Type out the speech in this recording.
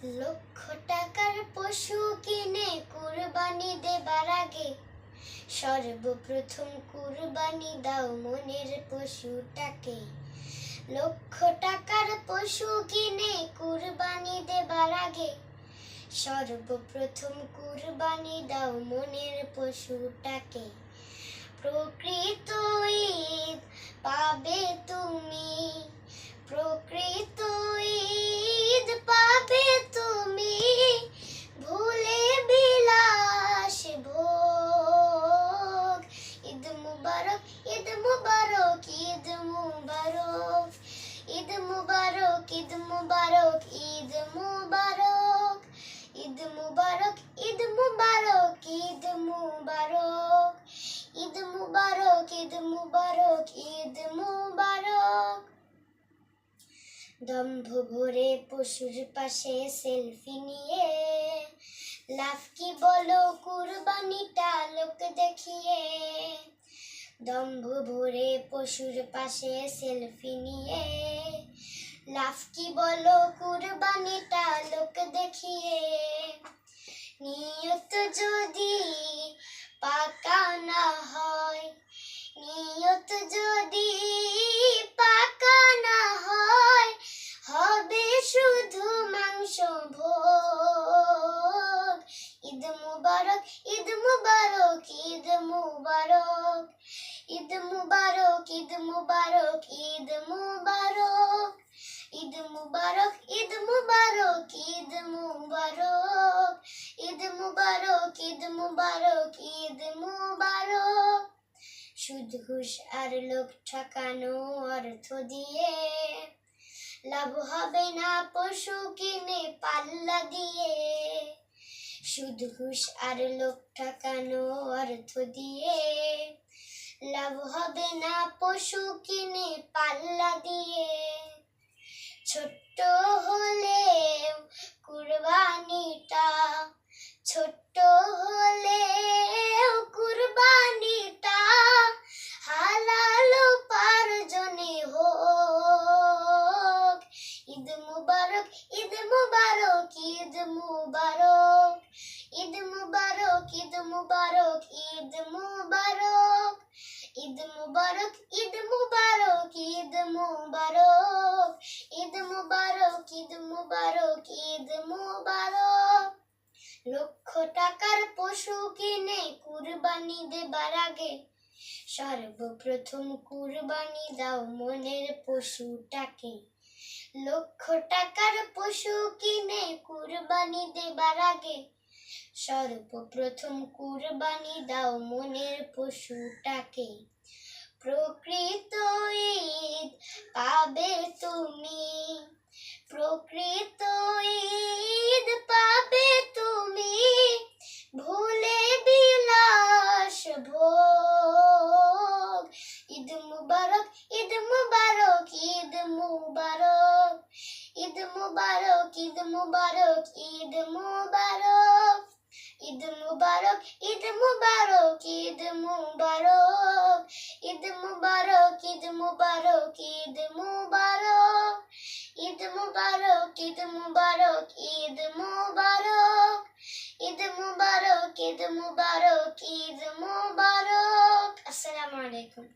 লক্ষ টাকার পশু কিনে কুরবানি দেবার আগে সর্বপ্রথম কুরবানি দাও মনের পশুটাকে। লক্ষ টাকার পশু কিনে কুরবানি দেবার আগে সর্বপ্রথম কুরবানি দাও মনের পশুটাকে। প্রকৃত ঈদ পাবে তুমি, প্রকৃত ঈদ পাবে তুমি, ভুলে বিলাস ভোগ। ঈদ মুবারক, ঈদ মুবারক, ঈদ মুবারক, ঈদ মুবারক, ঈদ মুবারক, ঈদ মুবারক, ঈদ মুবারক, ঈদ মুবারক, ঈদ মুবারক, ঈদ মুবারক, ঈদ মুবারক, ঈদ মুবারক। দম্ভ ভরে পশুর পাশে সেলফি নিয়ে লাভ কি বলো কুরবানিটা লোক দেখিয়ে। দম্ভ ভরে পশুর পাশে সেলফি নিয়ে লাভ কি বলো কুরবানিটা লোক দেখিয়ে। নিয়ত যদি পাকা না হয়, নিয়ত যদি পাকা না হয়, হবে শুধু মাংস ভোগ। ঈদ মুবারক, ঈদ মুবারক, ঈদ মুবারক, ঈদ মুবারক, ঈদ মুবারক, ঈদ মুবারক, ঈদ মুবারক, ঈদ মুবারক, ঈদ মুবারক, ঈদ মুবারক, ঈদ মুবারক, ঈদ মুবারক। সুদ ঘুষ আর লোক ঠকানো অর্থ দিয়ে লাভ হবে না পশু কিনে পাল্লা দিয়ে। সুদ ঘুষ আর লোক ঠকানো অর্থ দিয়ে লাভ হবে না পশু কিনে পাল্লা দিয়ে। ছোট্ট হলেও কুরবানিটা, ছোট্ট হলেও কুরবানিটা হালাল উপার্জনে হোক। ঈদ মুবারক, ঈদ মুবারক, ঈদ মুবারক, ঈদ মুবারক, ঈদ মুবারক, ঈদ মুবারক, ঈদ মুবারক, ঈদ মুবারক, ঈদ মুবারক, ঈদ মুবারক, ঈদ মুবারক, ঈদ মুবারক। লক্ষ টাকার পশু কিনে কুরবানি দেবার আগে সর্বপ্রথম কুরবানি দাও মনের পশুটাকে। লক্ষ টাকার পশু কিনে কুরবানি দেবার আগে সর্বপ্রথম কুরবানি দাও মনের পশুটাকে। প্রকৃত ঈদ পাবে তুমি, প্রকৃত ঈদ পাবে তুমি, ভুলে বিলাস ভোগ। ঈদ মুবারক, ঈদ মুবারক, ঈদ মুবারক, ঈদ মুবারক, ঈদ মুবারক, ঈদ মুবারক, ঈদ মুবারক, ঈদ মুবারক, ঈদ মুবারক, ঈদ মুবারক, ঈদ মুবারক, ঈদ মুবারক, ঈদ মুবারক, ঈদ মুবারক, ঈদ মুবারক, ঈদ মুবারক, ঈদ মুবারক, ঈদ মুবারক। আসসালামু আলাইকুম।